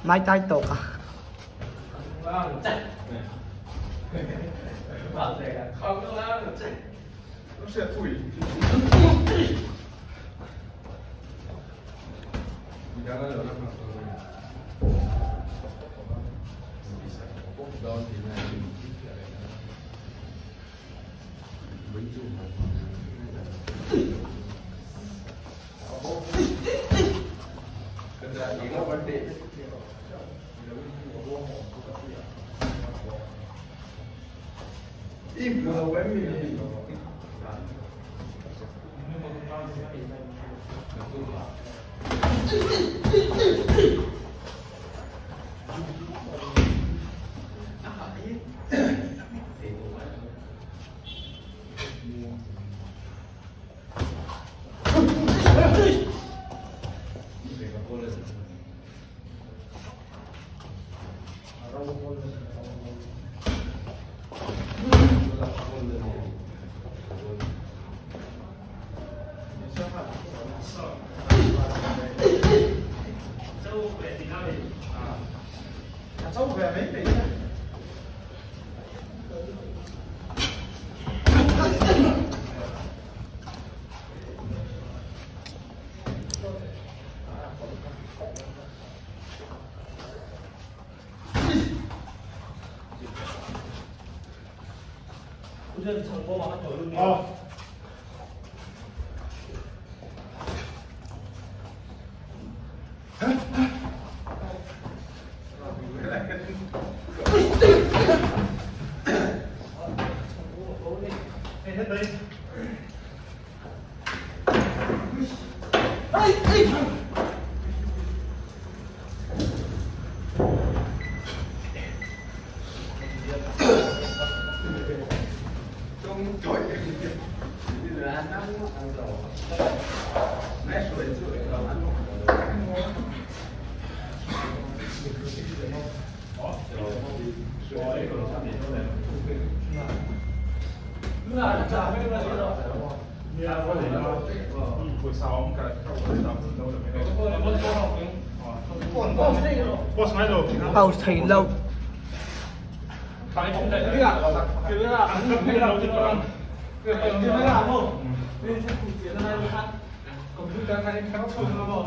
Mai tay tục à? Không nó sẽ thủy. Im rồi với mình. Cháu về mấy tỷ nhá. 우선 정보만 한 번. Buổi sáng cả buổi sáng đâu được Boss máy rồi. Tàu thấy lâu. Phải không thể biết à? Cái đó là ăn không lâu chứ con. Cái đó là không. Nên sẽ cùng tiến ra đây khác. Còn chúng ta thấy khá không nó bỏ.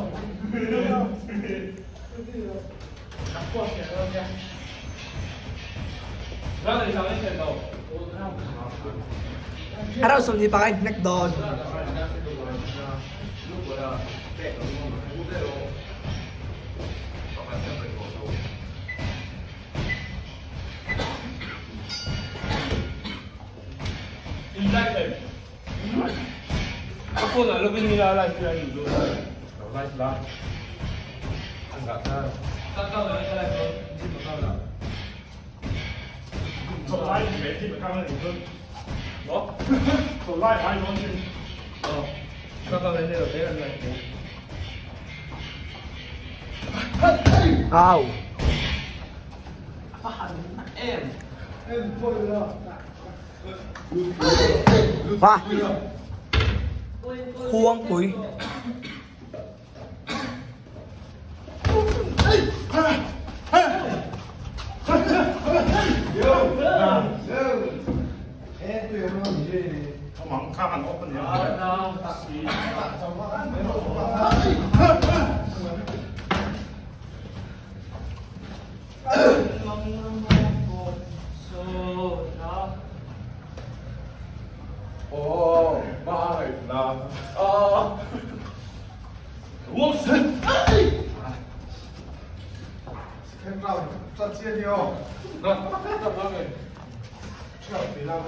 Cắt qua kìa đâu nha. Đó là sao đến tiền đầu. Araw sa ni pa neck doon. Ako na, lubin nila live sila dito. Live lang. Ang gata. Kakao na nila live. Hindi kakao na. So live, hindi kakao na dito. Đó. So live, ai nói chuyện. Kakao na nila, kaya na live. Ow. Em thôi rồi. Wow. Khuôn quỷ. Mỏng khá hẳn ốp nhé. 哦，妈的，那啊，我是看到这接掉，那妈的，跳别那个，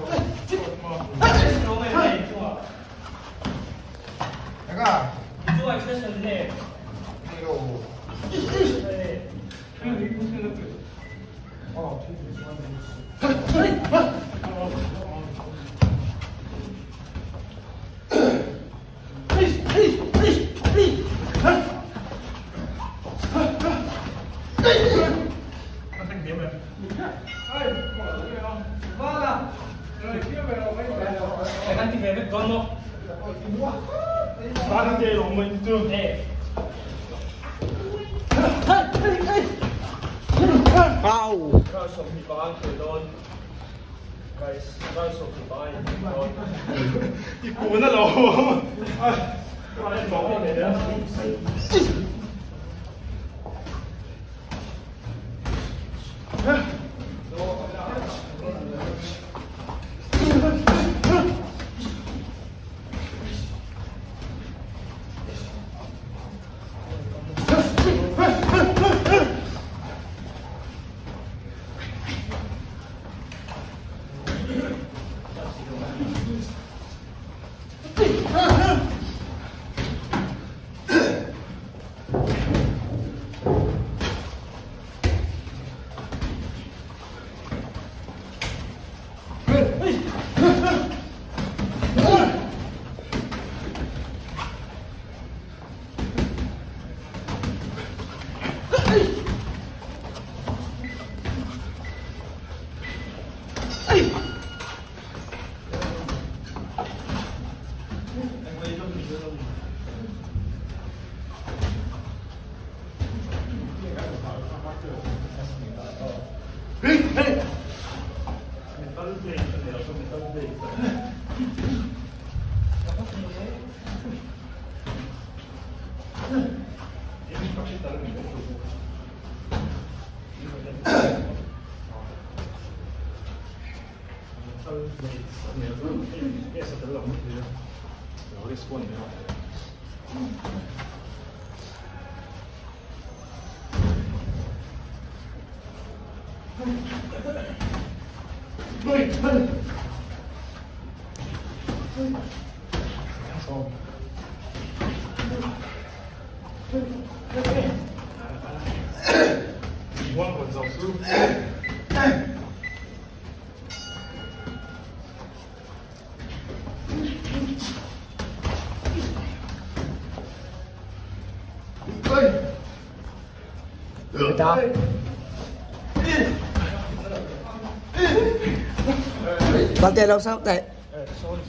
那个，你做完身身的，那个，对，哦，听你说的。Parang dia roman itu. Wow. Guys, op die baan gedaan. Guys, op die baan gedaan. Die konen lopen. Maar het mag niet meer, Kita. Bante lang sa tay. Sorry.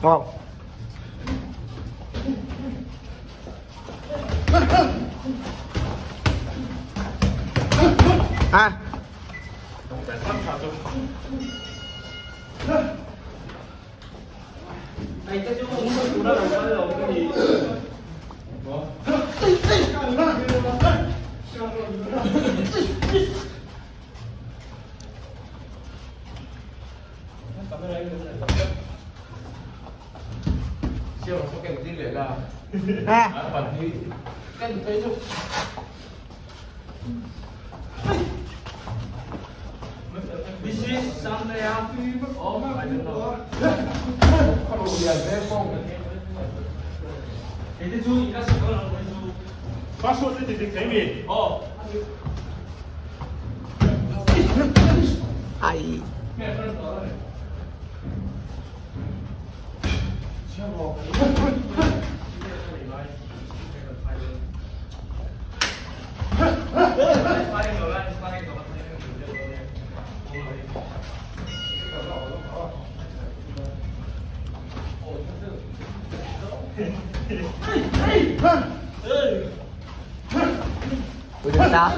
Wow. À. Này cái chú cũng đó là cái đồ cái gì? Siêu có cái gì để là À. bản thì cái thấy không? This is Sunday afternoon. Oh, I don't know. Không đủ tiền thế không? Thế chú ý các sự có làm với chú. Password thì định thấy gì? Oh. Ai. Mẹ phân đó rồi. Udah tak?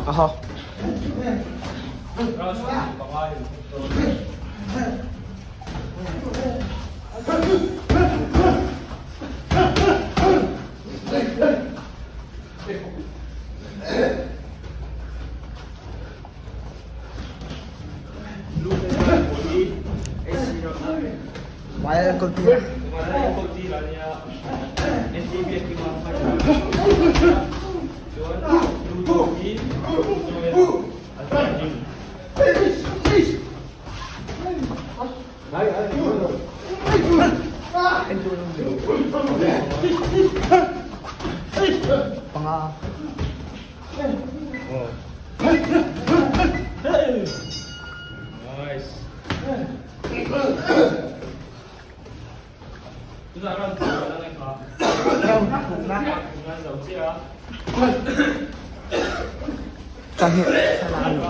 啊好。然后是爸爸Vaya la cortina. Panga. Nice. Chúng ta đang thử là anh hả? Chúng ta đầu chia á. Chẳng hiện hay là ăn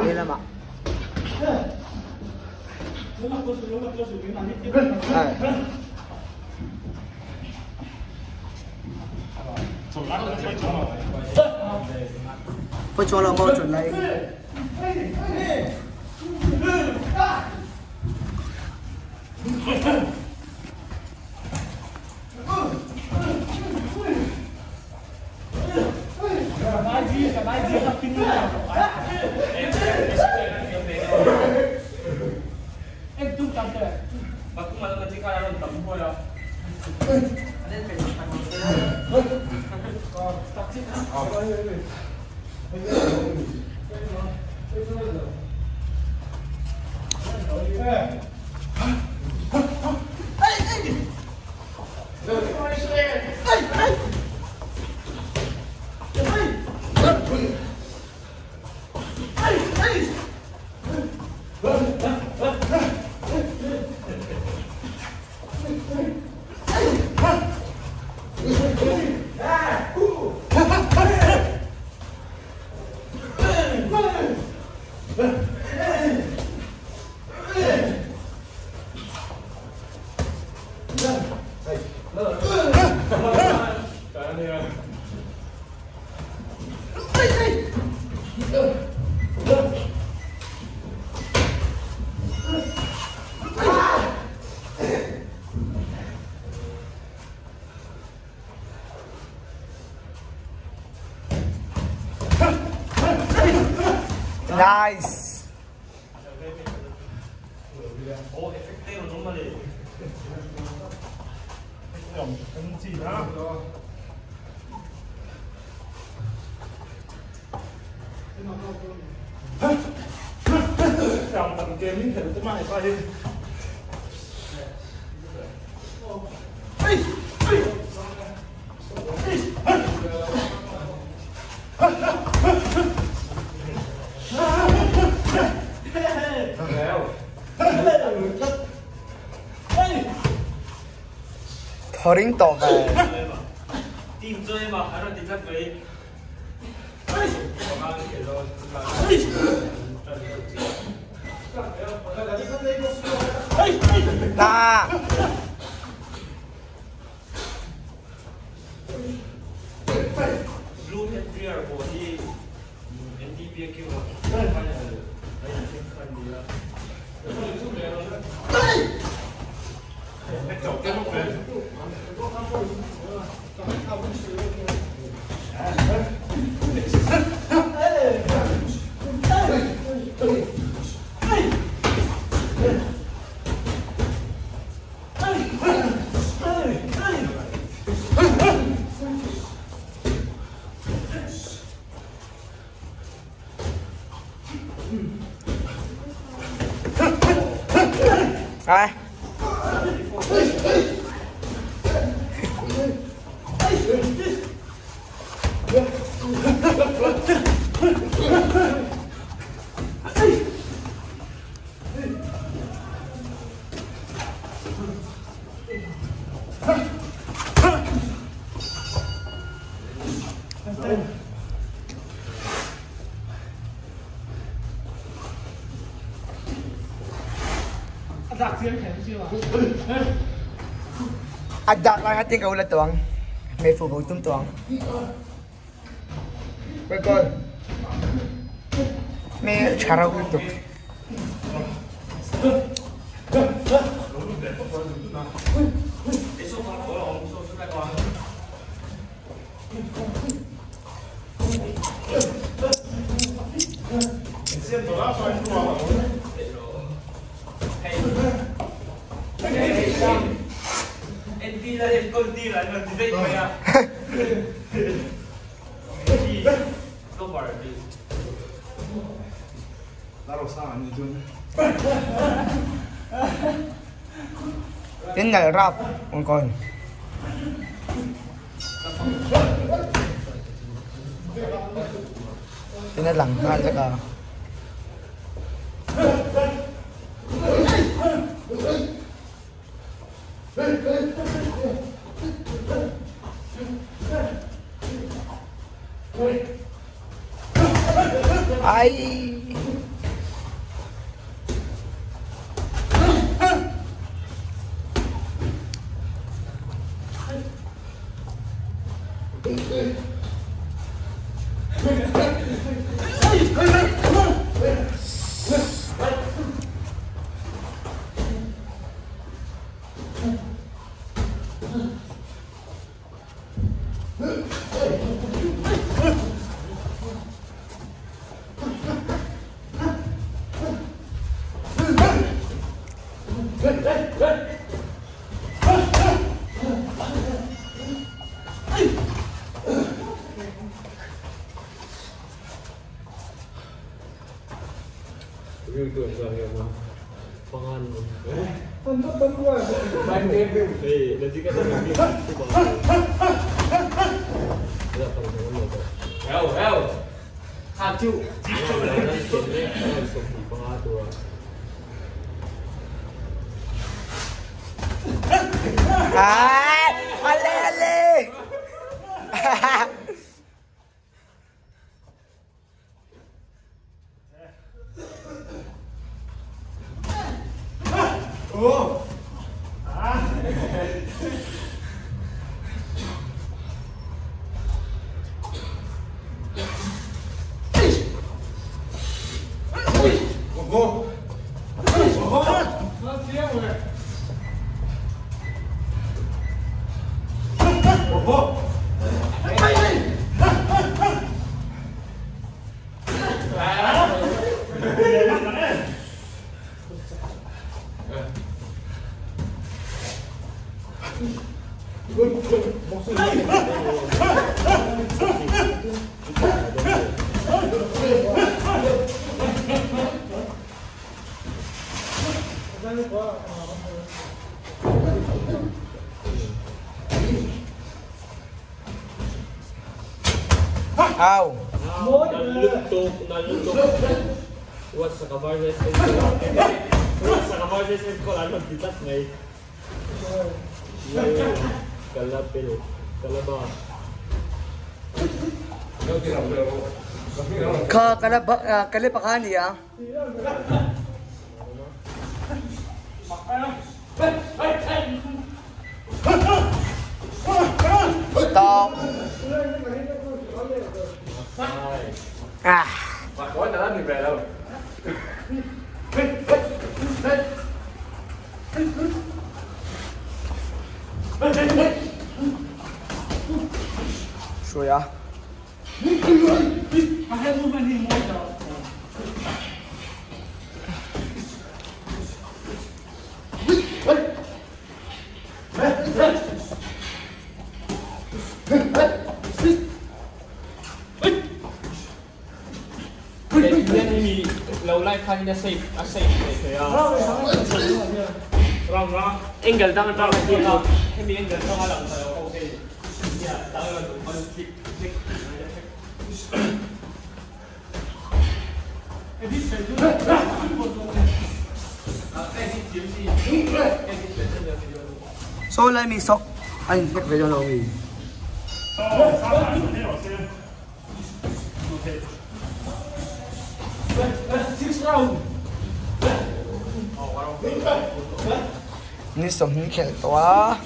đây là bạn. Phải cho là bao chuẩn này. Aku malah ketika dalam tempo ya. Nice. Oh, efectivo, no vale. Trong tầm game những thứ mày coi đi. Thorin tỏ về. Tìm chơi mà hay là tìm chắc với. Ta. Blue head rear của đi NDP kêu Đây. Zak siya kaya siya. Ada lang natin kaulat tuang. May fubo tuang. Betul. May cara itu. Tinggal rap, kon. Tinggal lang, mahal ka. Ay. Itu yang pangan. Tentu gua. Main debut. Nanti kita nanti coba. Tidak tahu mana. Heo. Haju. Pengatur. Ale. Oh. Au. Naluntok. What's sa kamar sa ko ano bitas ngay. Kalapil. Kalaba. Kalipakan ya. Stop. Ah. Có là đi về đâu. Sure ya. Lâu lại khăn ra safe để thấy wrong angle đang trong cái kia em đi angle trong hai lần rồi ok dạ đang là tụi con click edit phải chứ edit chiếm gì edit phải chân được video So let me sok. Anh biết về cho nó gì. Six round. oh wow 你什么看到啊？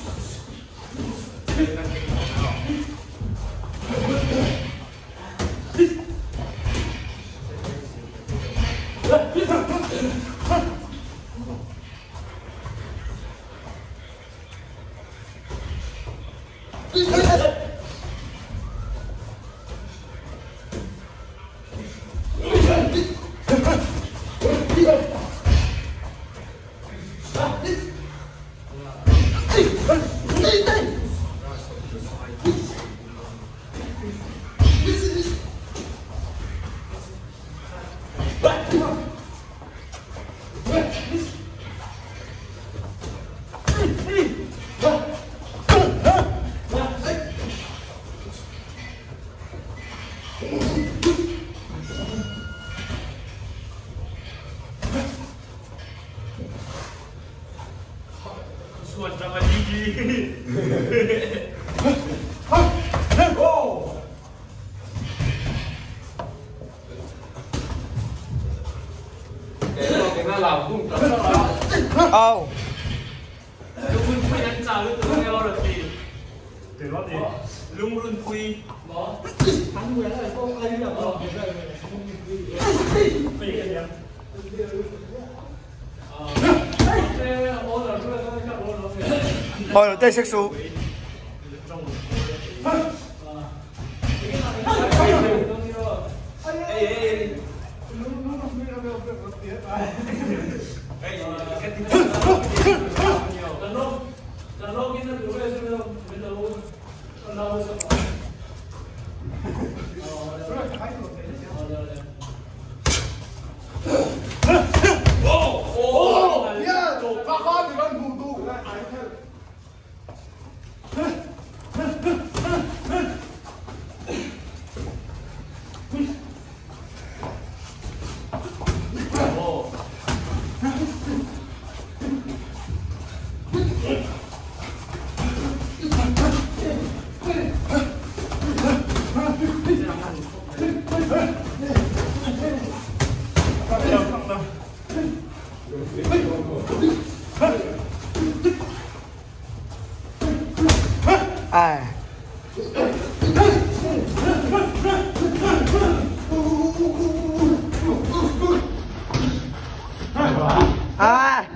我他妈GG。哦。给他老公找到了。哦。ลุงรุ่นคุยนั้นจ่าลุงตัวไม่รอดสิเดี๋ยวรอดดิลุงรุ่นคุยหรอทั้งเวลาก็อะไรอย่างเงี้ยไปกันยัง哦，对，色素。哎。哎。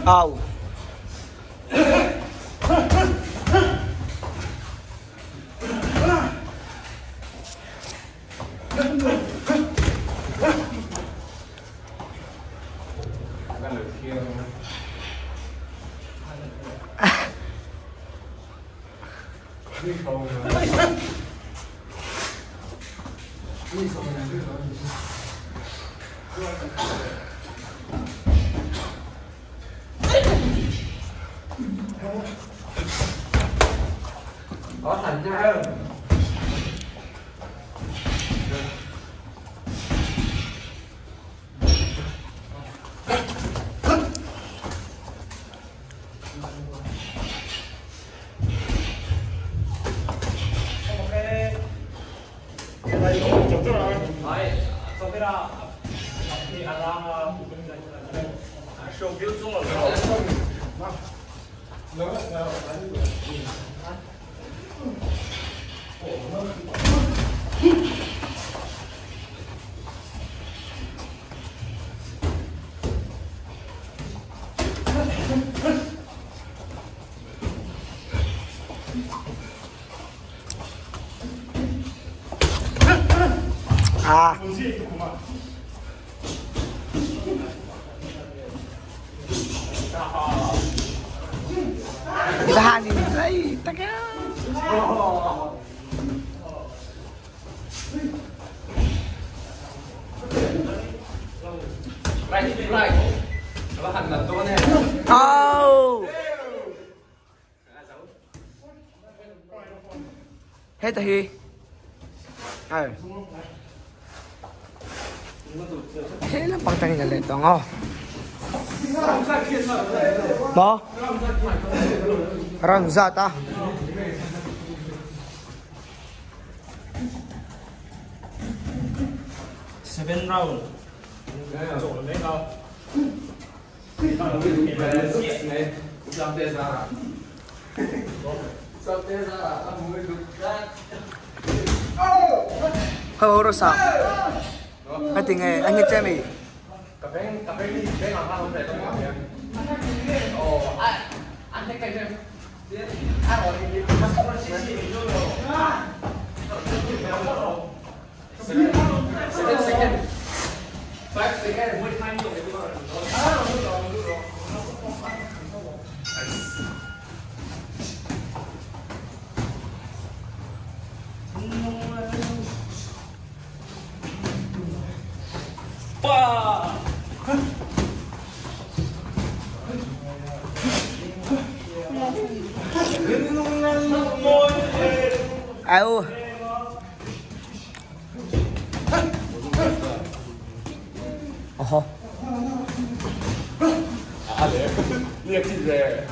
Ao. Có thành ra À. Tahan ini, ay, taga. right nó hành là tôi nè Oh. Hết rồi. Thế là bằng tay này to ngon. Đó. Răng ra ta. Seven round. Chỗ đấy đâu? Hơ sao? Anh tình anh nghe chơi mì. cà phê đi cái nào ăn không thể không làm gì ồ ăn thấy cây thêm ăn rồi thì nó không là xí xí rồi second 5 seconds mỗi time rồi Wow. Au. Oho. liệt gì về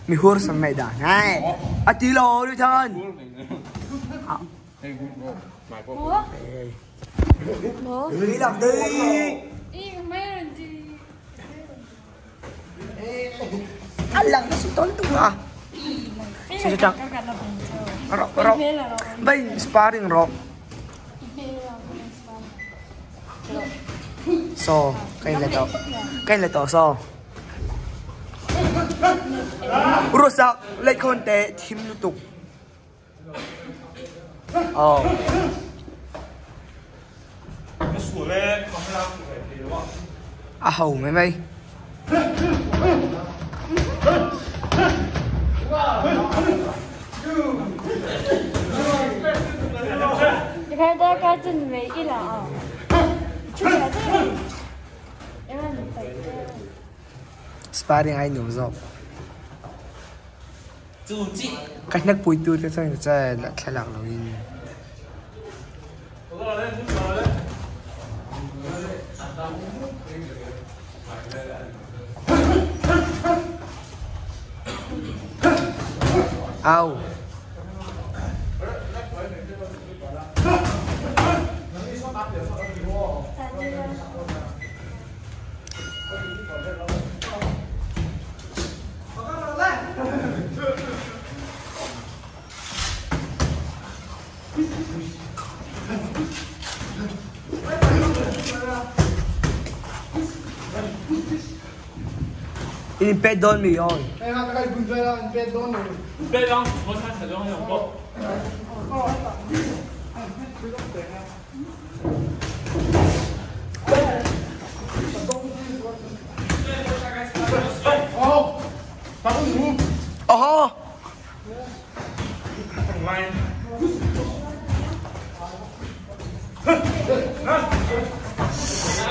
Mi hur sa mày đã ngay. À tí lô đi thân. Ủa? Ủa? Đi làm đi. Ý mấy lần gì? Anh làm cái sự tối tụng à. Sige chak. Rock. Bay sparring rock. So, kain là to so. Rusak lấy con té chim lưu tục. Oh. Cái sủa lên không làm phải thế đúng không? À hầu mấy mày.你看大家准备一了啊！出来这里，因为你背的。 Sparring ai nhổ rộng. Chú chị. Cách nắc bùi tư cho là khai lạc rồi. Au. Impedon mo yun. Eh, nakakalipunta lang, impedon. Imped lang, mo sa sa doon yung ko. Oh, tapos mo. Oho! Online.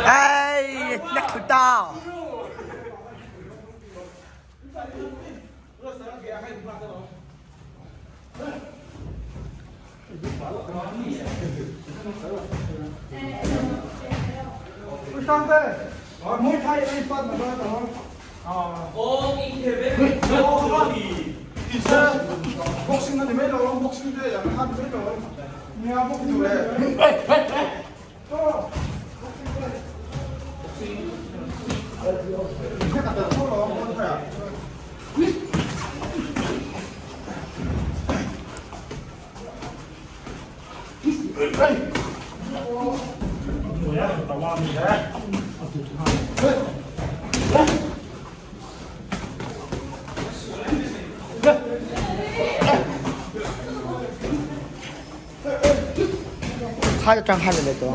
Ay! Nakita! Ustaante, muy thai ay pat na ba to? Oh, incredible. Isa, boxing na ni Melo, boxing de, ang hat de to. Niya mo to le. Oh. 카드 짱 하는데 또.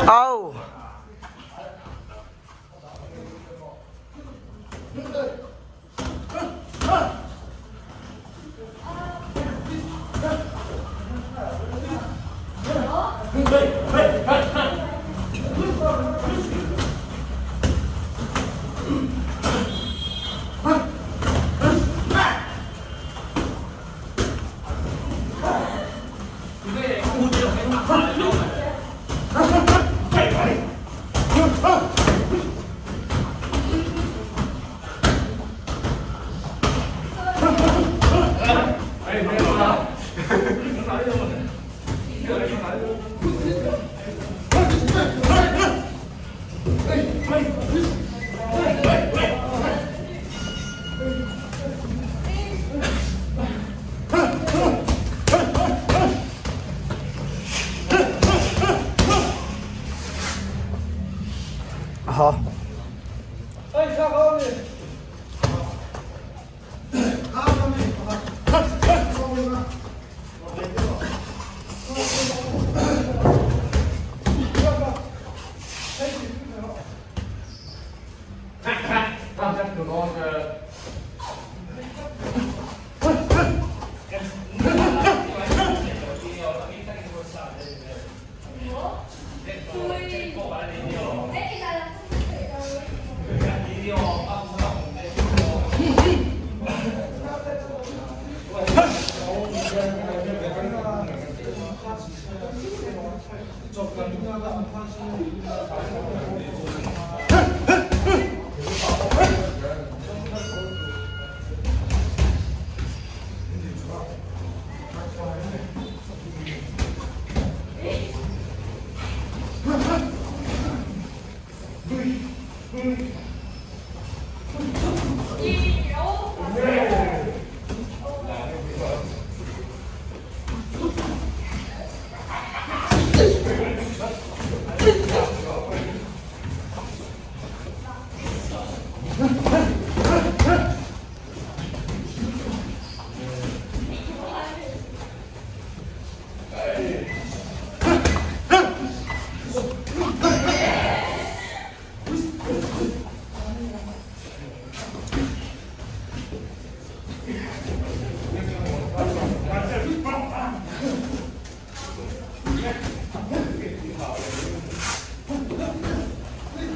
아우. 아하. Ay, sa ko ni.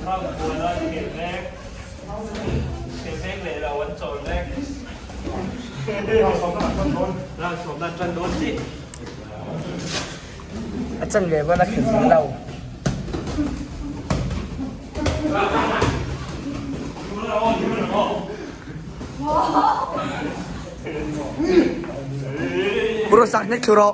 vâng vừa là kiểm rác để là vấn trộn rác là sống là chân đốn chị chân ghế vẫn là kiểu gì đâu bro saknek churo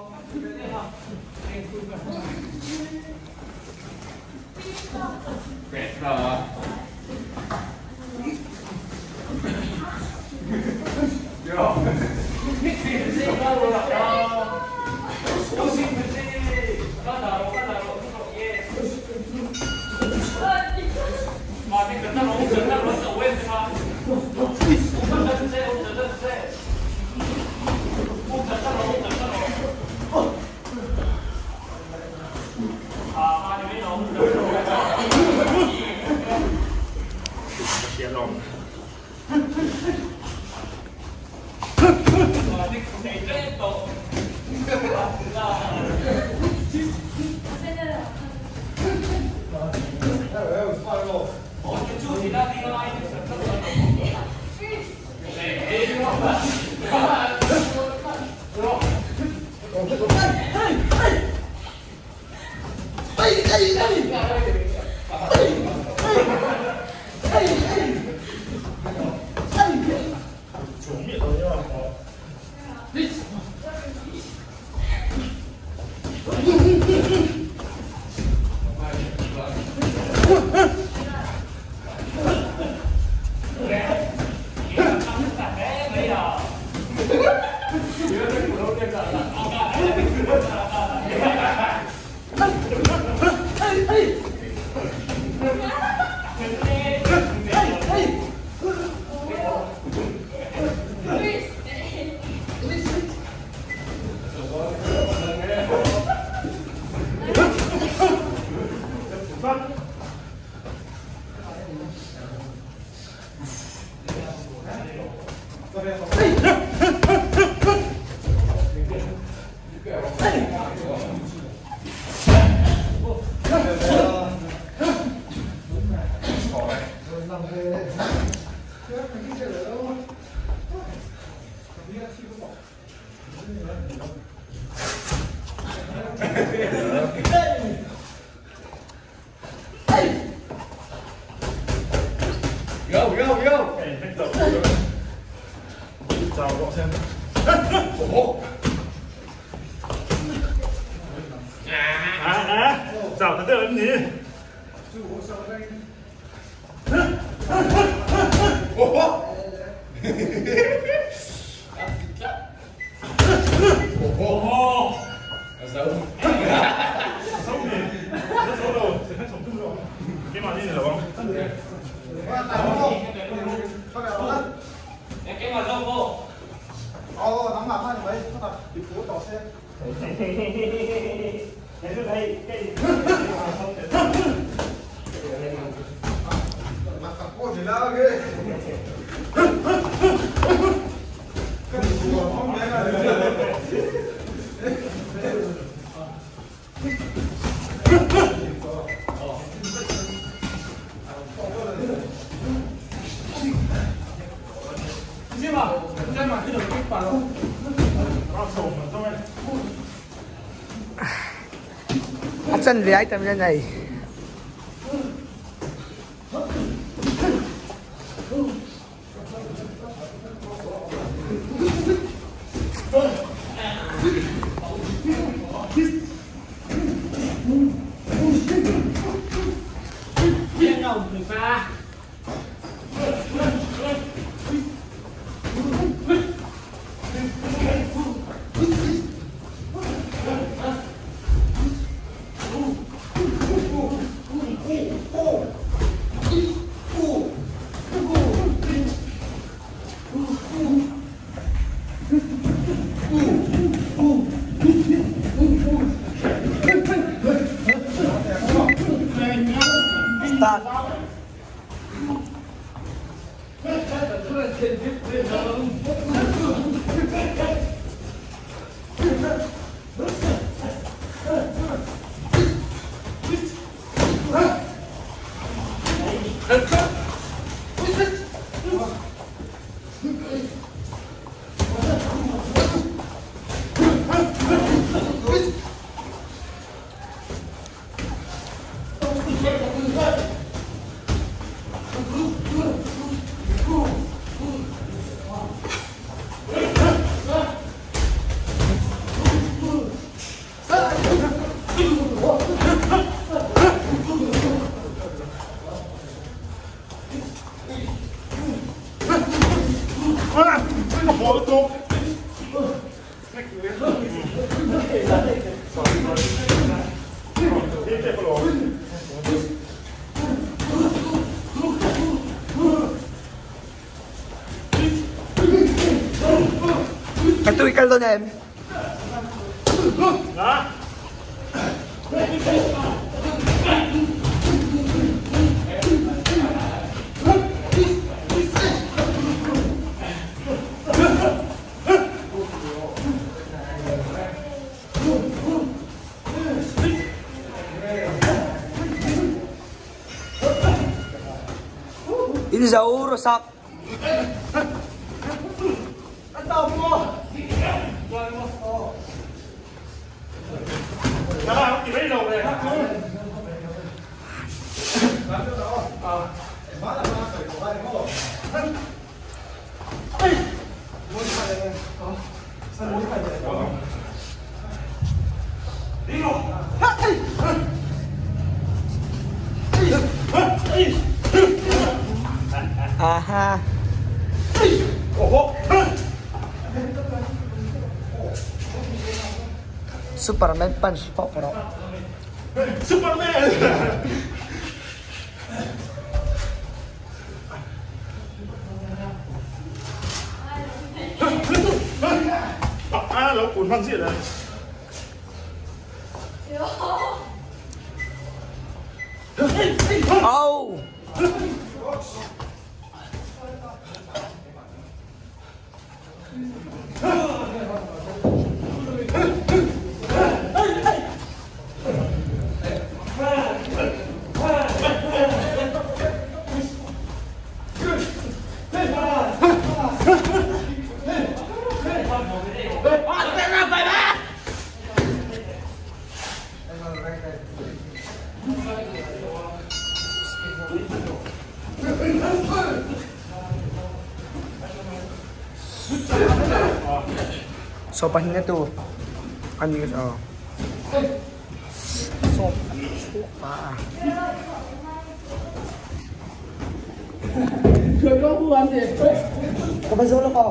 chào các bạn xem. Chào tất cả anh nhỉ. Cái mà đi là không? Cái mà đâu cô? Nắm mặt hai mấy, thật đi phố tỏ xe. Cái đây cái mặt cặp cô thì lao ghê. Cái gì cũng không biết là chân với ai tầm nhân này Ito Ricardo na yan. Ini Zaur rusak. Aha. Superman punch po pero. Superman. Lỗ cuốn văn diện này. Oh. So pahinga to. Ano yun? Oh. Sopa. Kabazolo ko.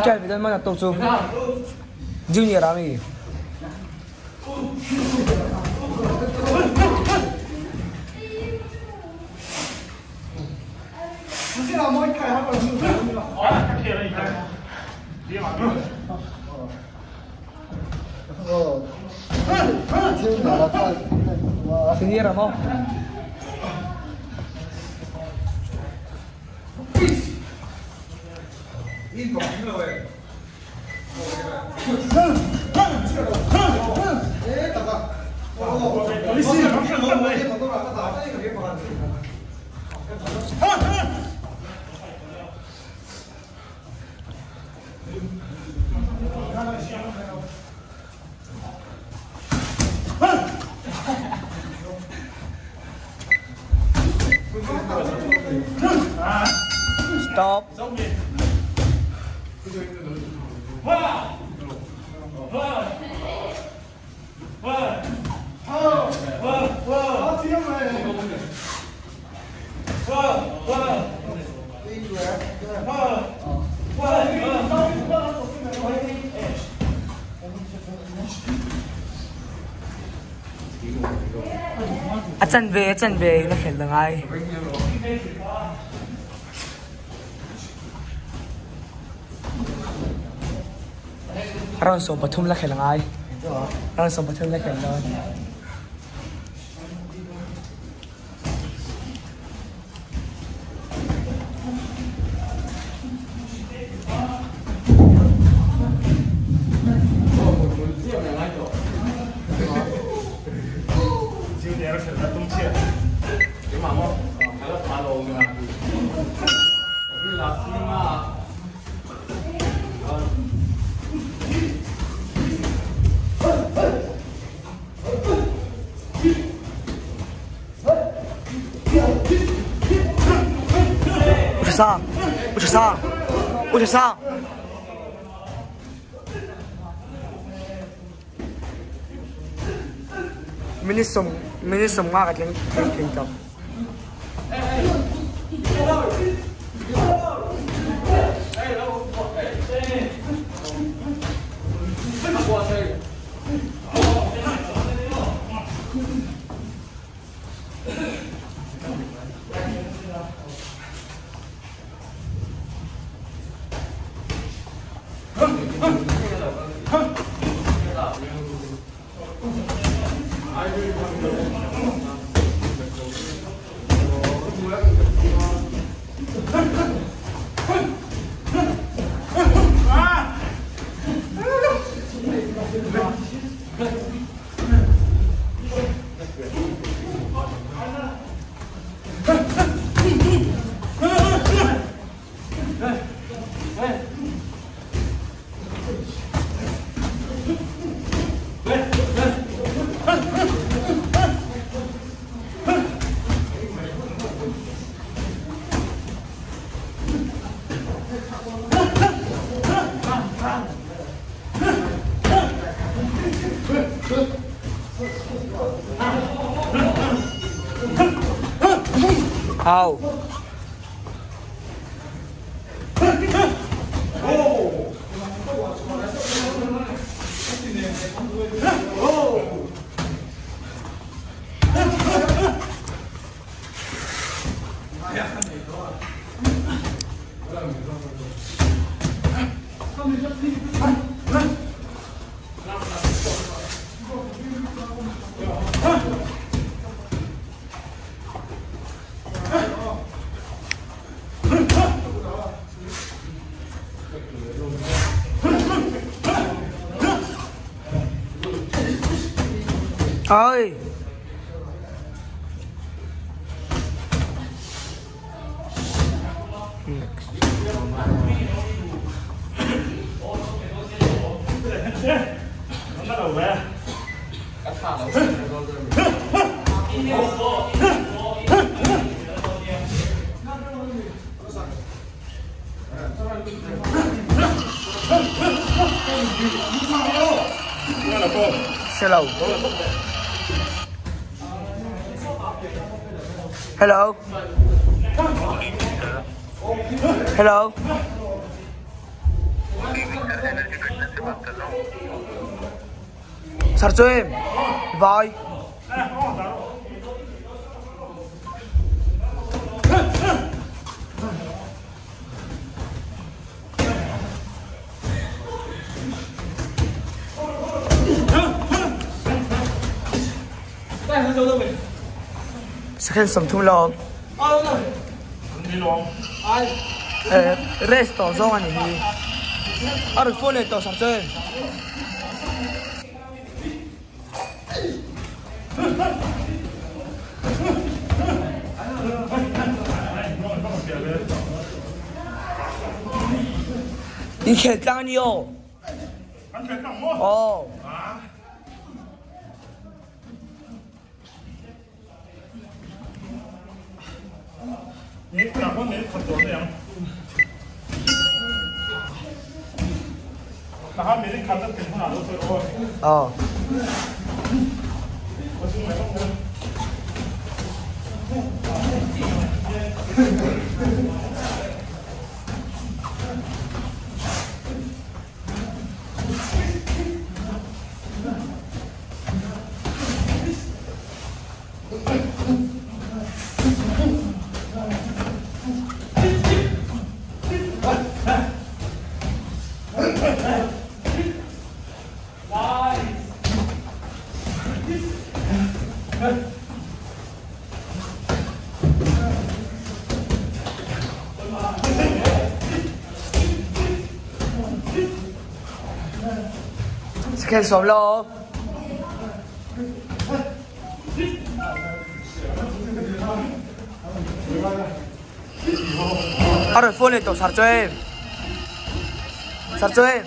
Chạy về đây mà tổ chức Junior Army. Sendiri mau. Stop. Chân về nó khen là ai Ron so Pathum là khen là ai Ron so Pathum là khen là Ôi trời sao Mình sống nga cái tiếng tập How? Ơi nó đầu về cắt thả nó Hello. Hello. Hello. Sir cho em. Vai. Sẽ sống thung lom. đi luôn Resto do anh đi. Ở được phone này tao sắp chơi.你可干你哦。安全掌握哦。啊。你哪方面看做那样？哪方面看到平衡哪都是哦。哦。我是没弄过。Scan số lô. Ở rồi phone này tổ sạc cho em. Sạc cho em.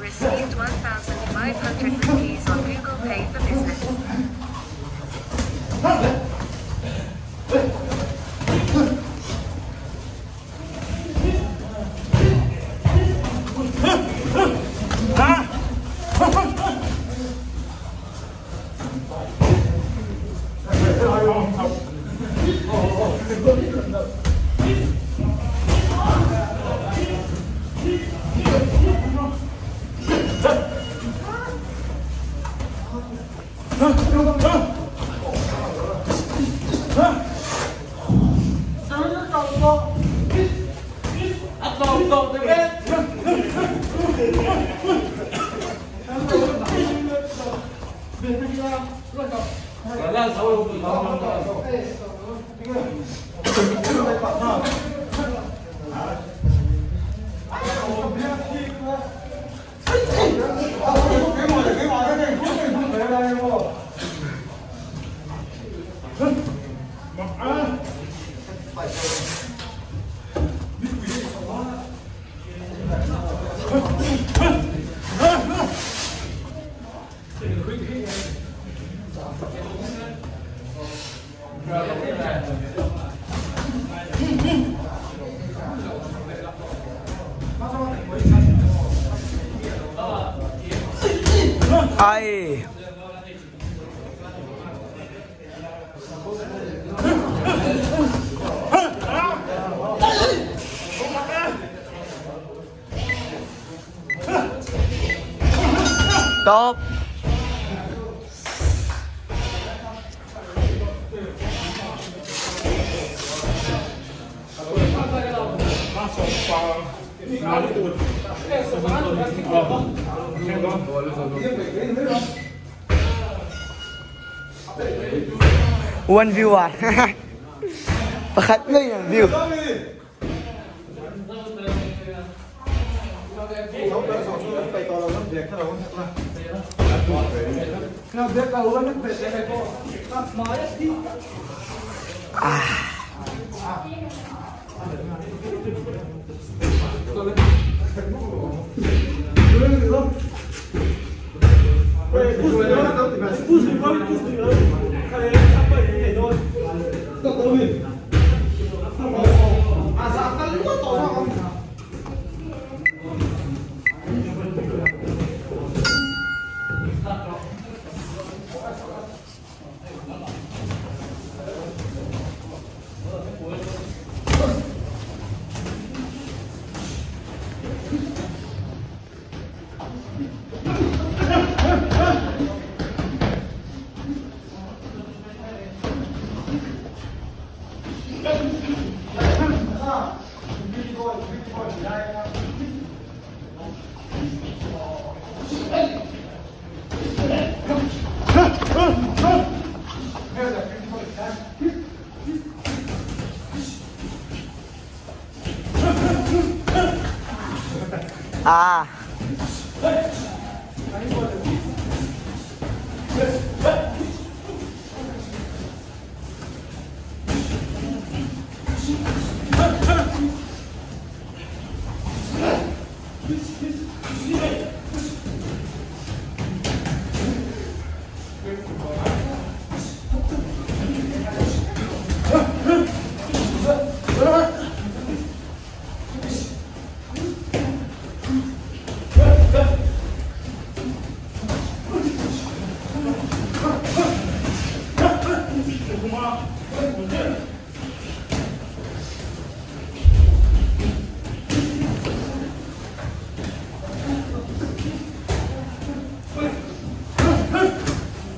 Received 1,500 rupees on Google Pay for business. Ai. Stop. One view à. Và khách ngay là view.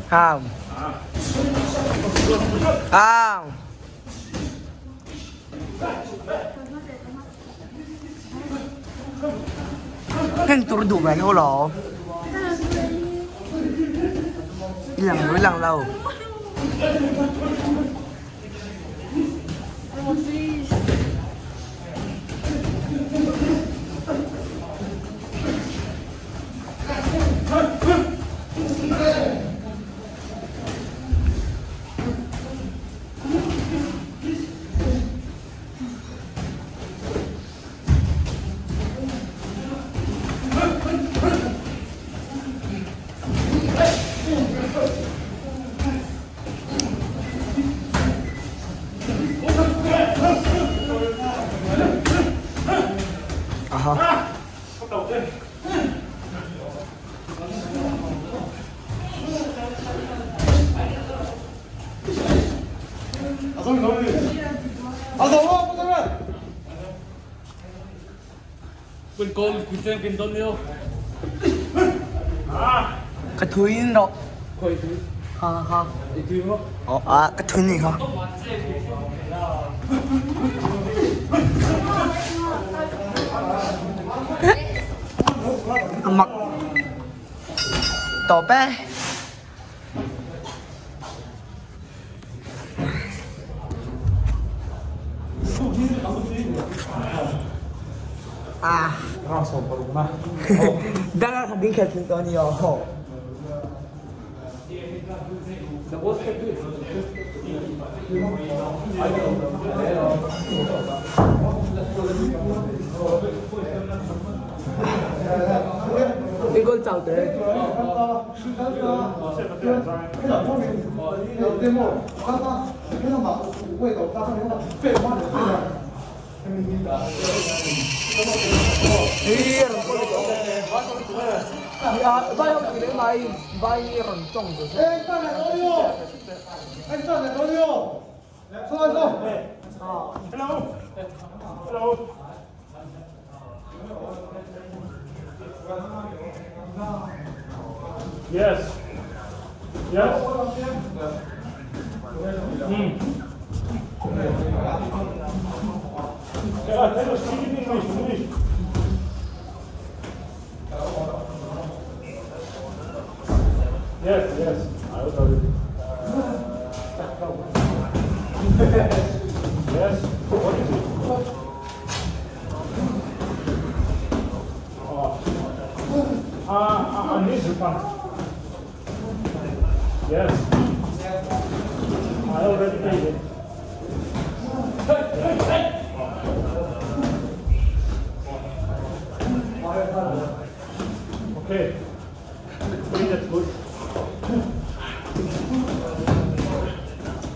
Không. Không. Keng turdu ba ko lo? Ilang lâu. Bên con kucing kinton yo. Cái thúi nó. Khơi thứ. Ha. Để thứ không? Cái thúi này hả? Mặc tỏ bé. Jangan sambil catching Tony yo. 이걸 짤 때. Vai ông chỉ đến mày vai rẩn trồng rồi. Anh ta này đâu đi? Anh ta này đâu đi? Thôi thôi. Hello. Hello. Yes. Yes. Yeah, tell us speak in English, please. Yes, yes. I will tell you. Yes. What is it? Oh. this is fun. Yes. I already paid it. Okay. I think that's good.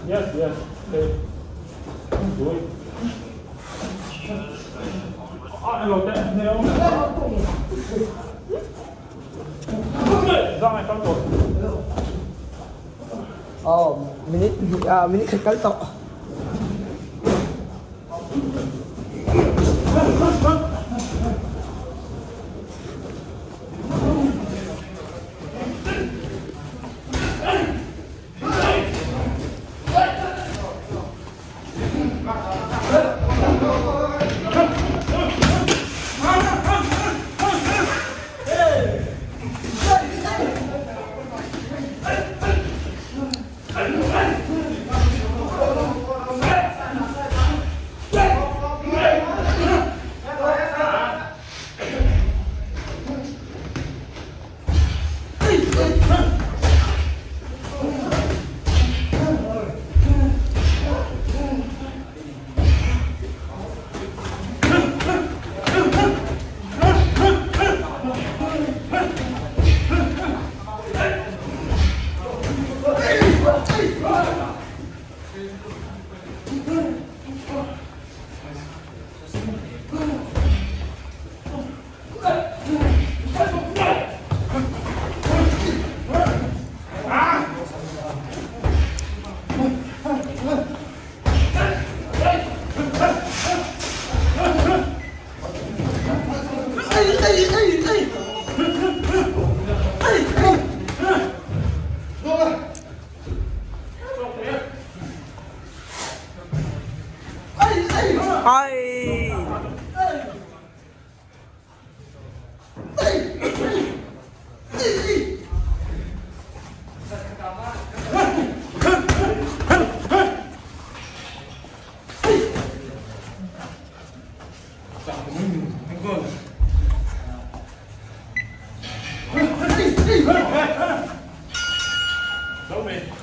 Yes, yes. Okay. Do it. I love that. Ra ngoài con rồi. Minute khởi tộ.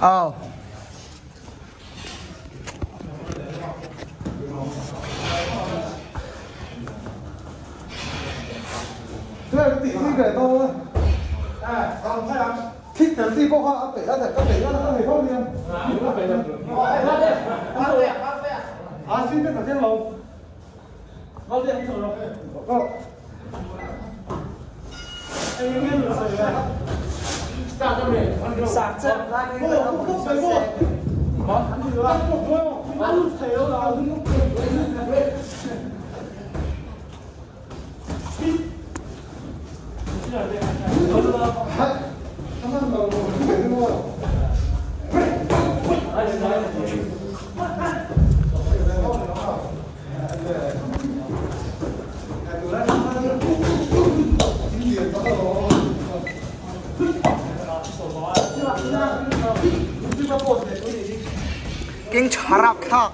Oh. Cái tỷ gì để tôi còn thấy không? Thích tới gì bốc họ phải ra để các tỷ nó phải không liền. Nó phải được. Xin biết ở trên lầu. Có gì anh thử rồi. Có. Anh nghe được rồi đấy. Sạc cho mình. Sạc chân ra cái này nó không phải vô. Có ăn gì rồi? Ăn thấy đâu là Kinh charap khak.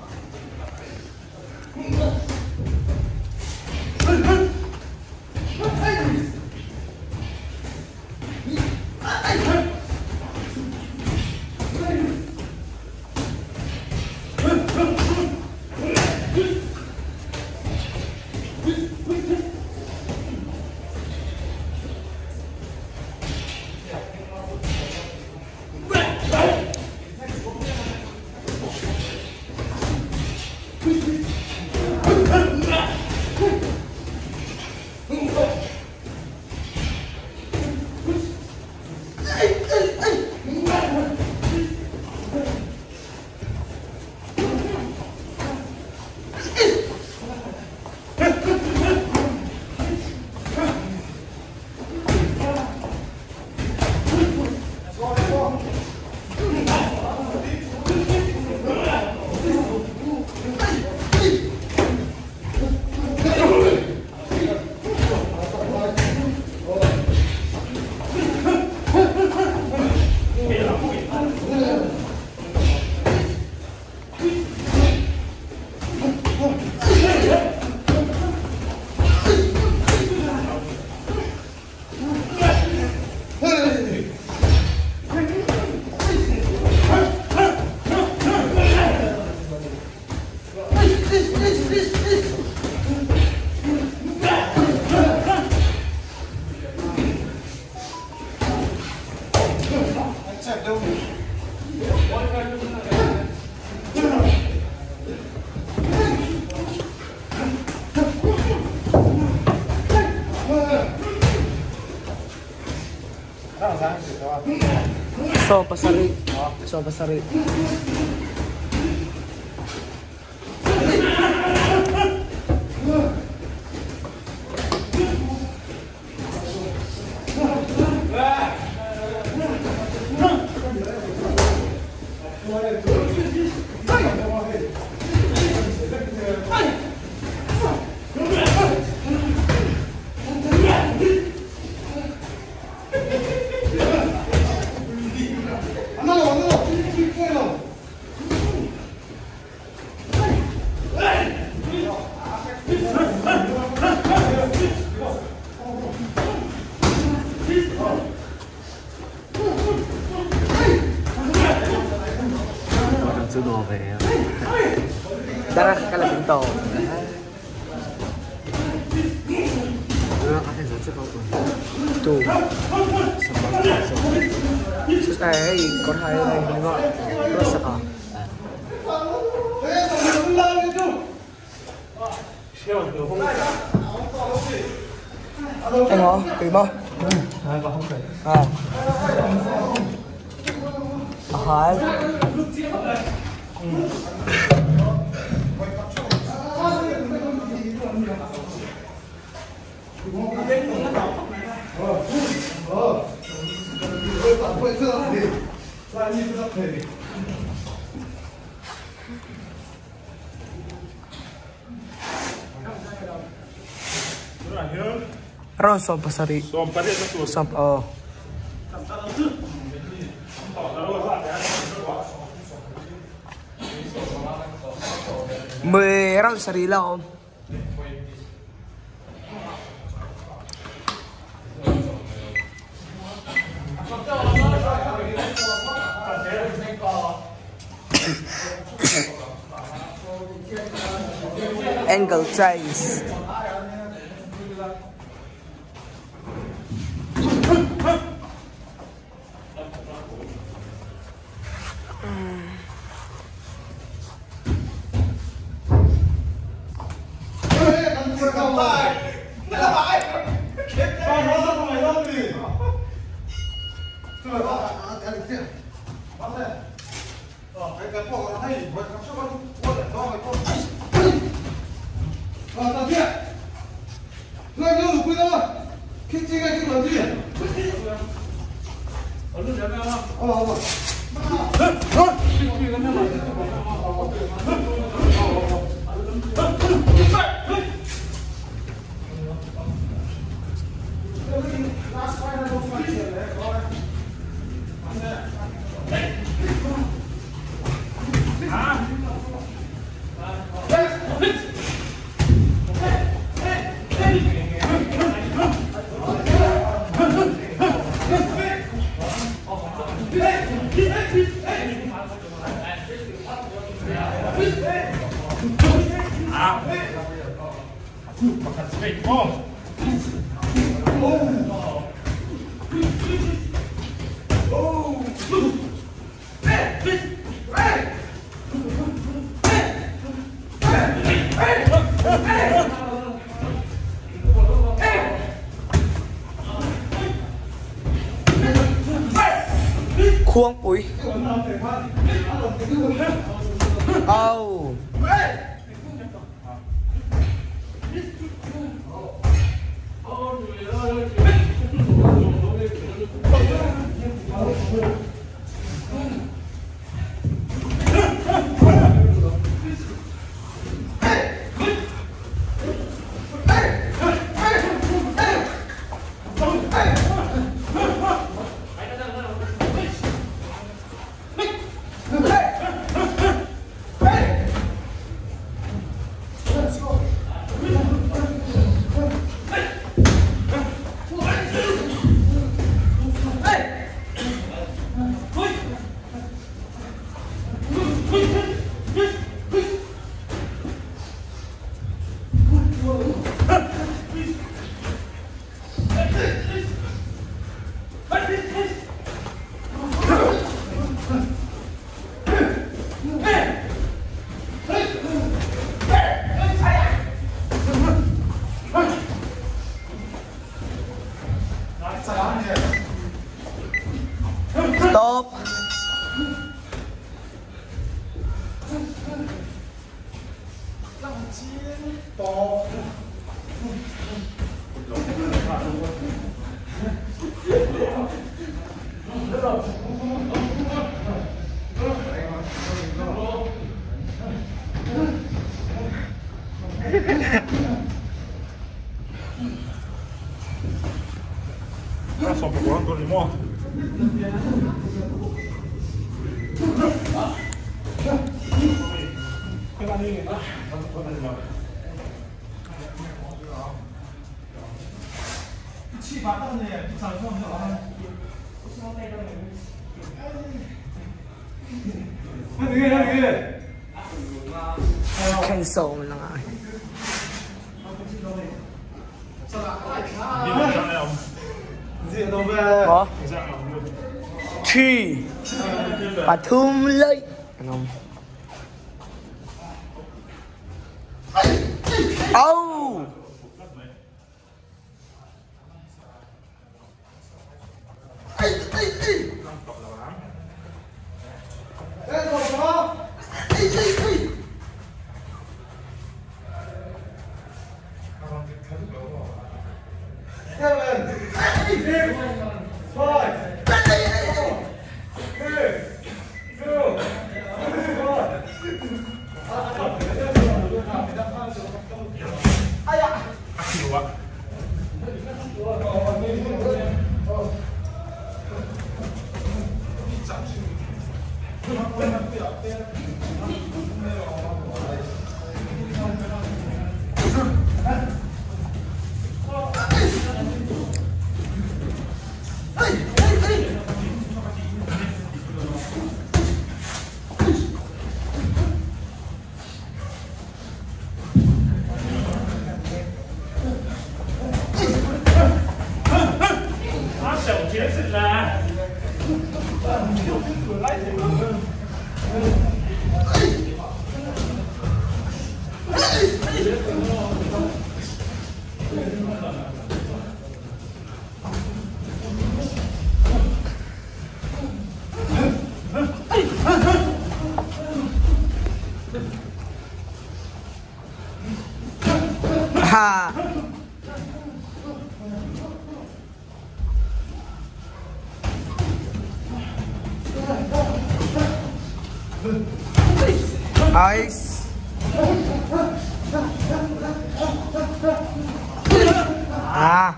So pasari. So pasari. Chưa đồ về Darah ka lang ito. Ano kasi sa photo. Ito. Sus ay, korhayo na yung mga. Rasa ka. Anh hả? Kỳ mo? Hai và không thể. À. Hỏi. Ron so pasari. Samp oh. Merang sarila oh. Angle size. Khuông ui. Oh. Stop. Sto preparando il remoto. Quella lì. Cancel mình là ai? Có. Chi. Và thum lấy. Không. Oh. Ha. Nice. Ah.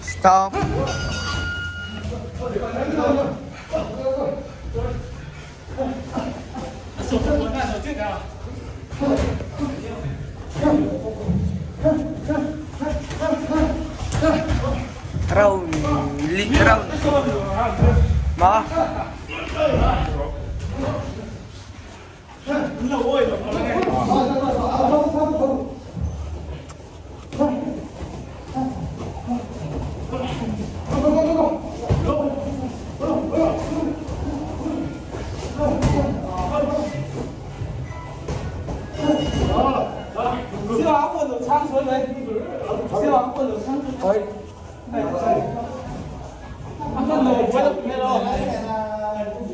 Stop. Round, round. Ma.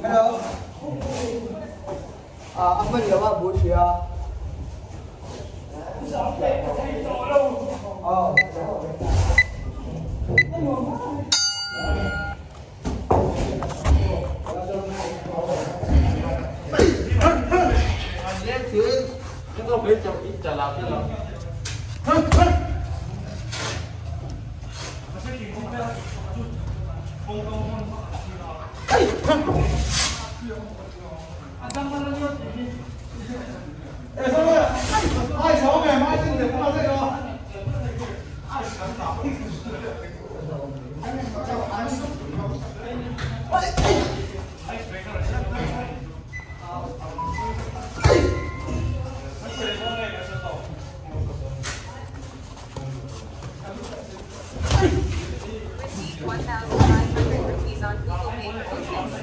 Hello. Anh Minh là ba buổi chiều. Received 1,500 rupees on Google Pay purchase.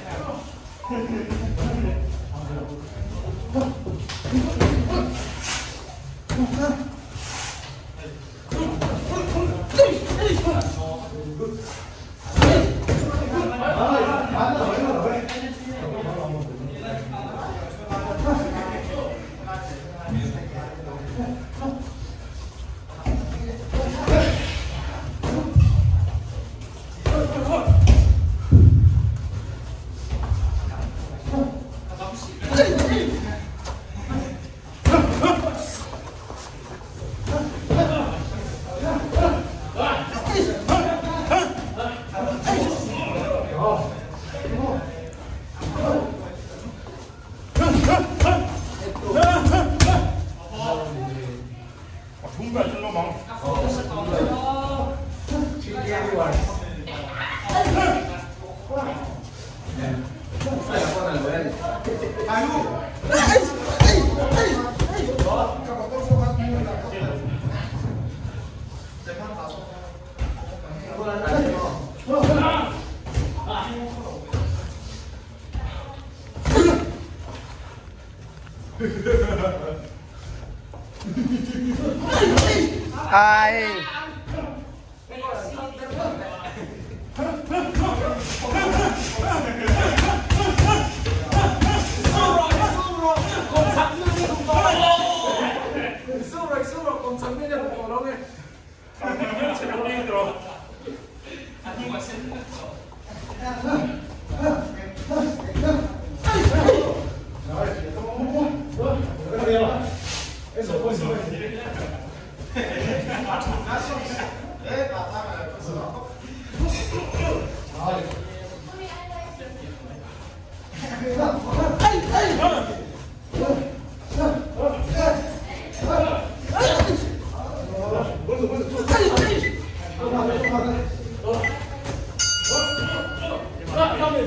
Ai.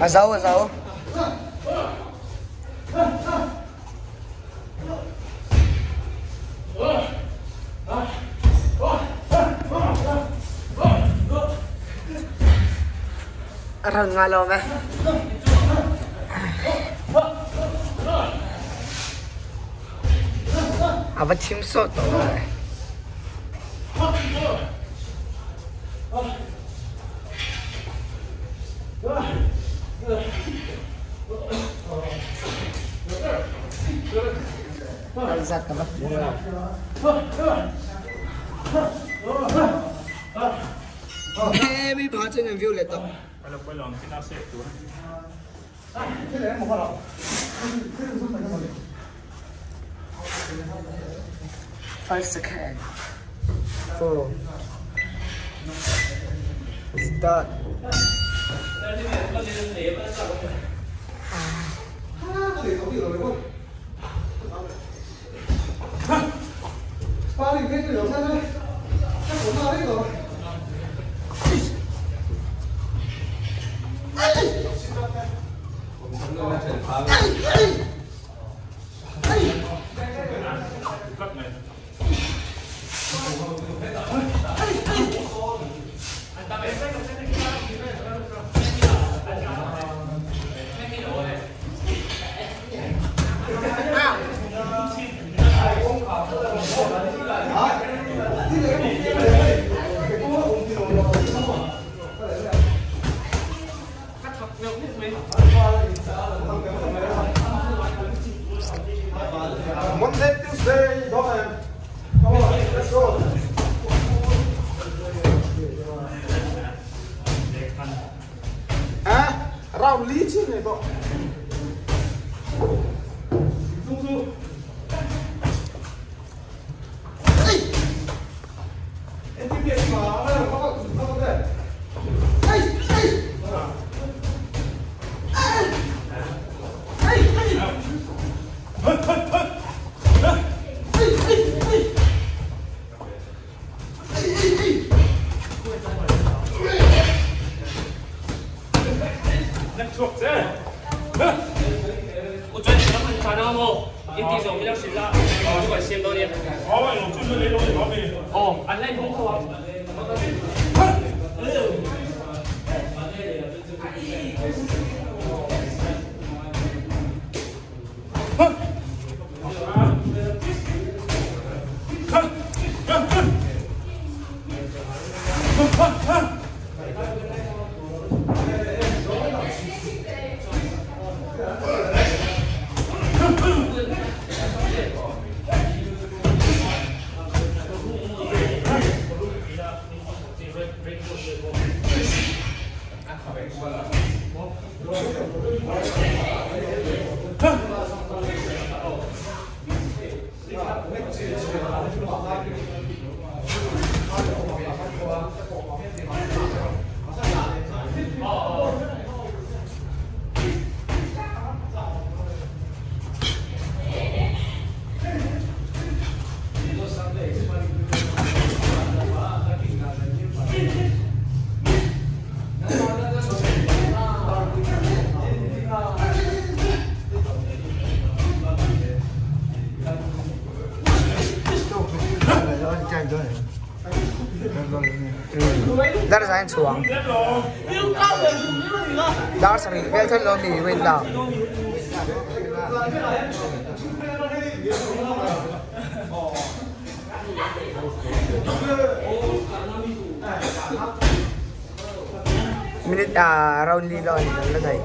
Ở dấu. Rừng nga lô mẹ. Apa tim soto. Alzat ka ba? May baca ng violet to. Balong kinasip to. Five seconds. 4. Start. Ba đi cái lửa ra đây. Chắc cũng ra đấy rồi. Monday, Tuesday, go ahead. Come on, let's go. Rau lý chứ này cậu. Em tiếp điện mà không có thể. 技术比較算啦，我係先多啲。我係六專你攞嚟講咩？哦，按呢通好啊。Dar sa chuang dar sari vel thon lo mi wen da minute round li lo la dai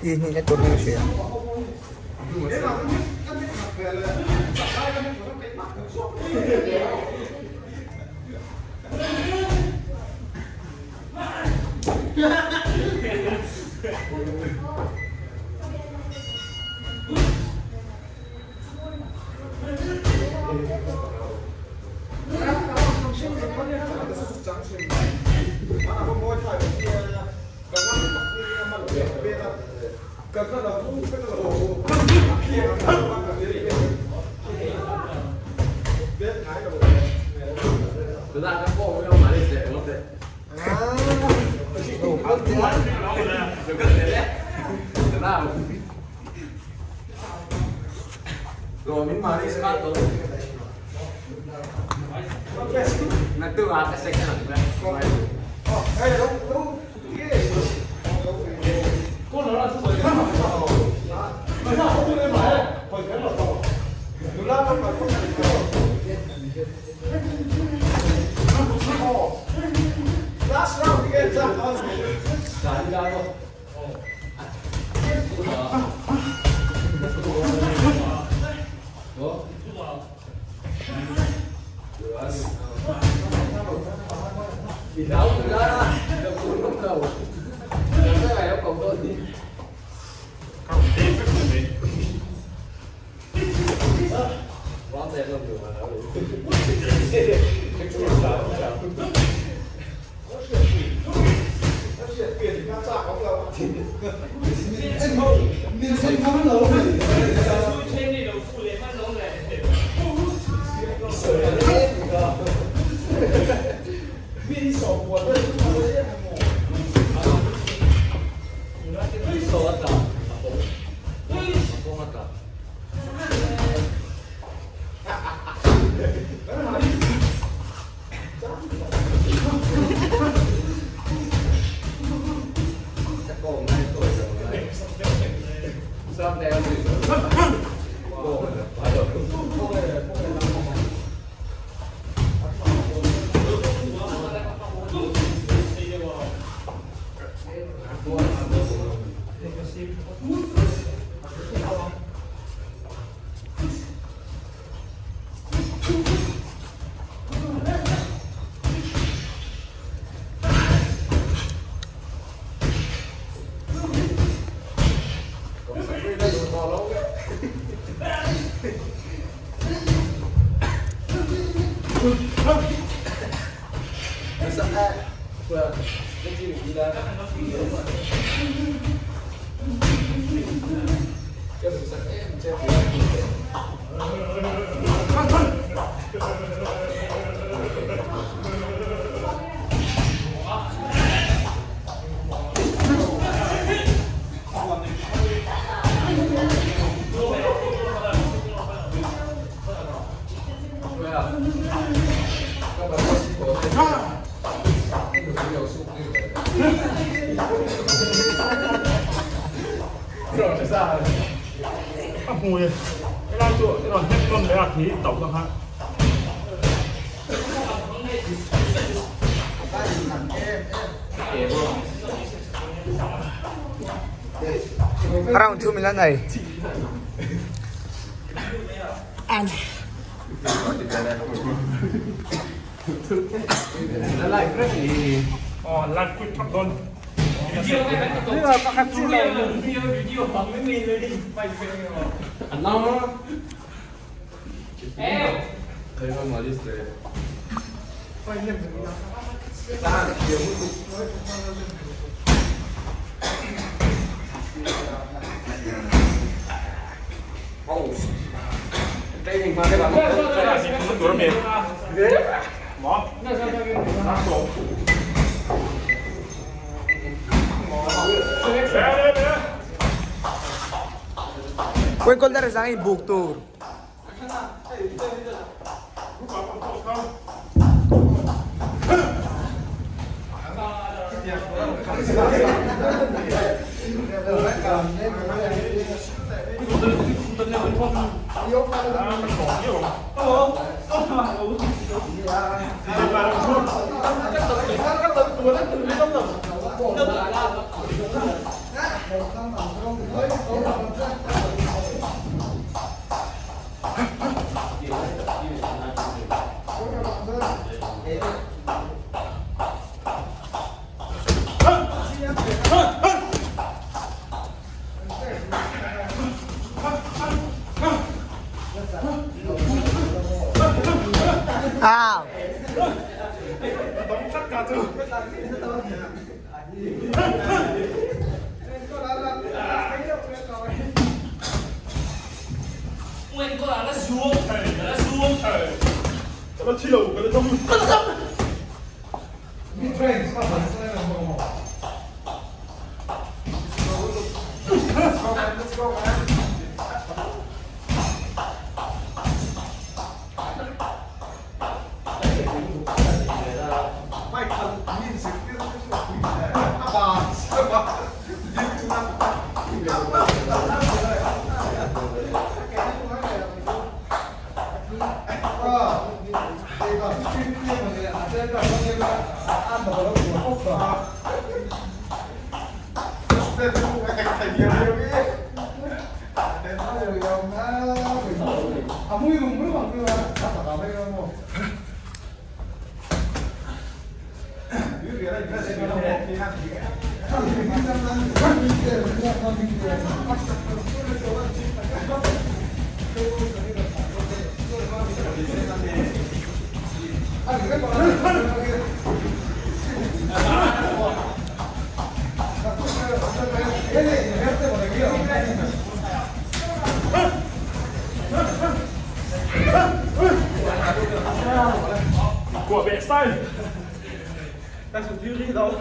ini nya turun sih ya. Rồi mình mà đi sát rồi. Nó tự ác cái xe này này. Hey, đâu. Cô nói là số gì? Mà sao không đi买？回钱了都。有那个买不起的。哦。Last round we get that one. 哪一家咯？Thì đấu từ đó đó, được cuốn lúc đầu. Cái này nó còn tôi đi. Quán tiền không được mà đấu được. Cái mùi cái lan tụi cái đòn hết con đấy là khí tổng rồi hả Around 2 million này. Anh. lại rất thì lan quyết thăm con bây giờ các khách xin lỗi ăn no thấy con nói đi xe ta chiều đây mình mang cái bàn cái là gì cũng được rồi mỏ Quên con ra sang buộc tù. À. Quên con là nó xuống thầy nó chiều cái nó trong của vệ style đang sử dụng đi đâu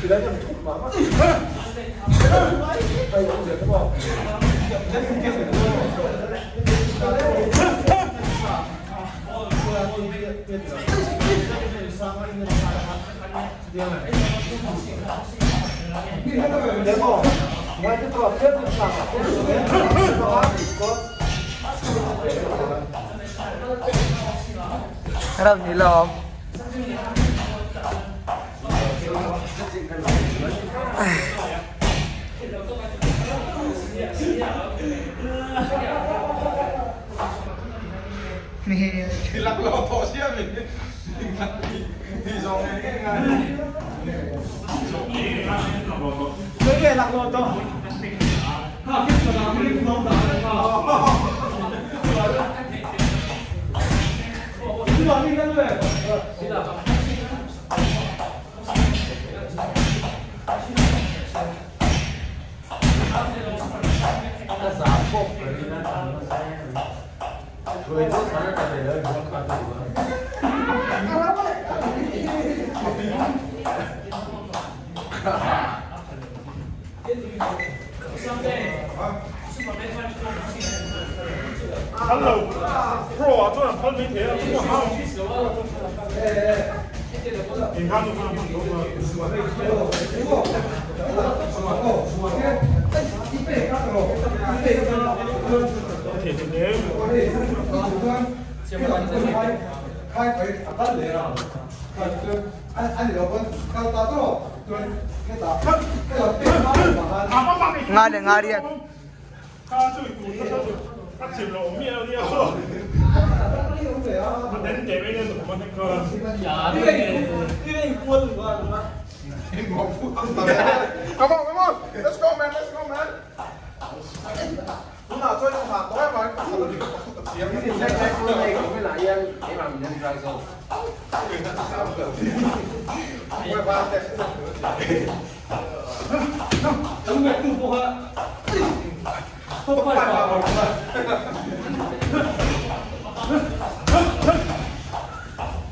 thì đấy là chút mà mắt đây cũng được đúng không Đâu nhỉ lò. thì lắc lò thọ xia mình thì do cái này lạc lò to ha cái nào mình không vào đi lên về. Hello, Pro 啊，这样喷没铁，这么好。你看，nga riat Cắt chìm lỗ miệng đi không? Nó đến để bên đây một con cơ. Dạ, đi quân rồi mà. Come on, let's go man, Lúc nào chơi trong hàng tối mà tiếng thì sẽ cái phương này cũng là yên để mà mình nhân ra rồi. Quay qua sẽ Đúng rồi, tu bộ hả? không phải là một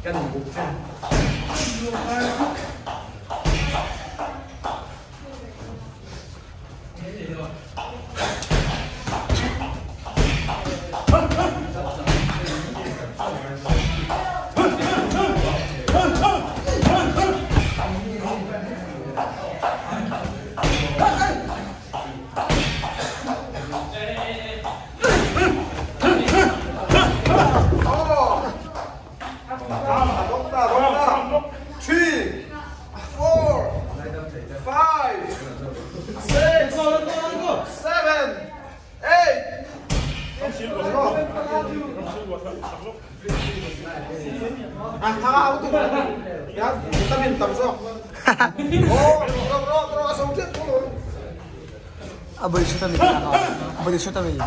cái này cũng xem. Thao tu, ya kita minta sok. Terus sống chết luôn. Abang shoot kami. Abang shoot kami.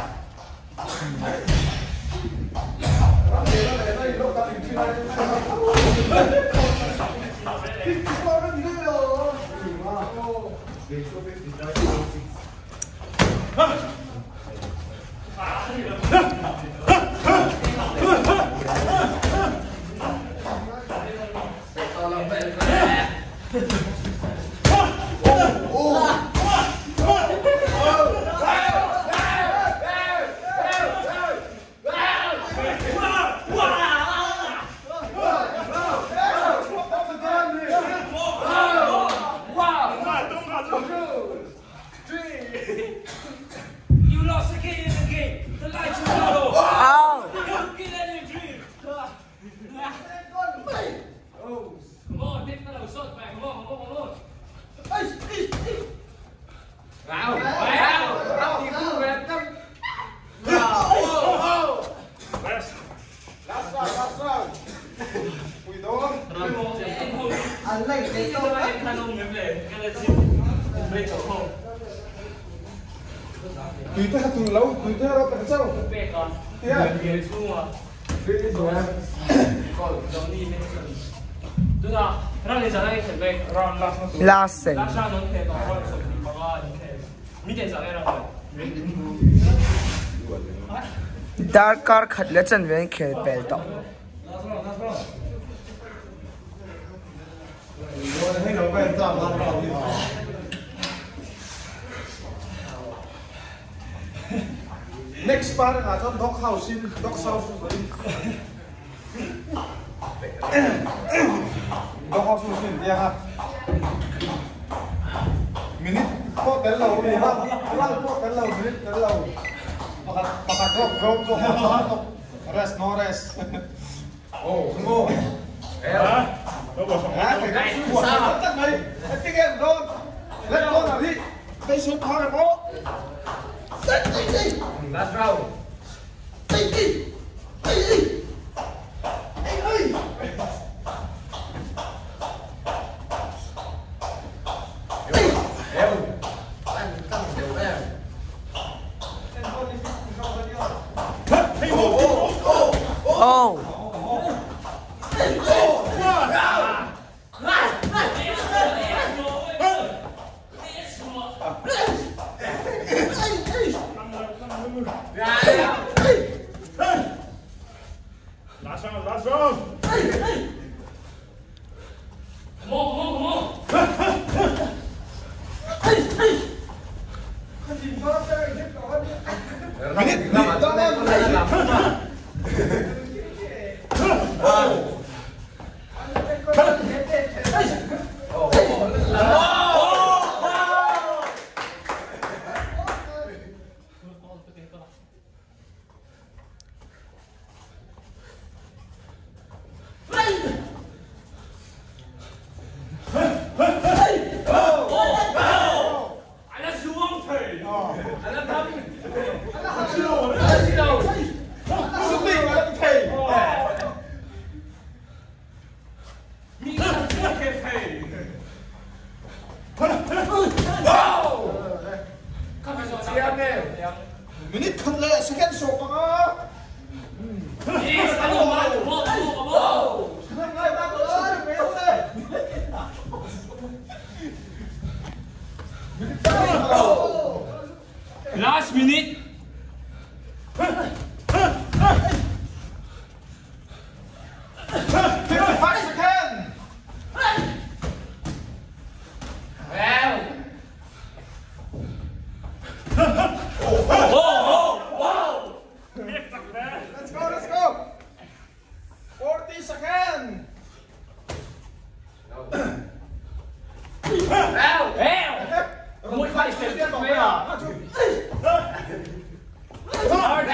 Tùy theo từ lâu, tùy theo nó cần sao? Last sen. Dark car khát lệ chân về khel pel to. Next part là cho dog house dog house. Dog house xin dia ha. Minit po đến lâu đi ha. Lang po đến lâu minit đến lâu. Pakat drop. Rest no rest. Oh, ngô. Hả? Đâu có xong. Phải cái suy của nó tất này. Cái game đó. Lên con nào đi. Cái số thao này bố. That's right. Oh. Last round, last round. Come on. Minute kan le second so pa ka. Yes, come on. Nang ngai ba ko me ule. Last minute. 55 seconds. Let's go. 40 seconds. Muy fácil.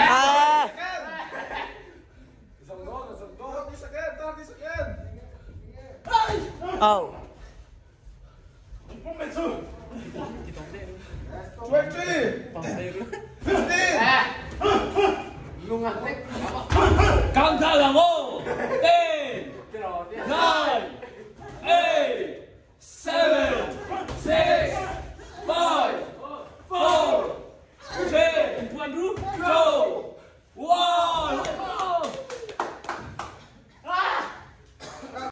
Ah! 30 seconds. Oh. 20.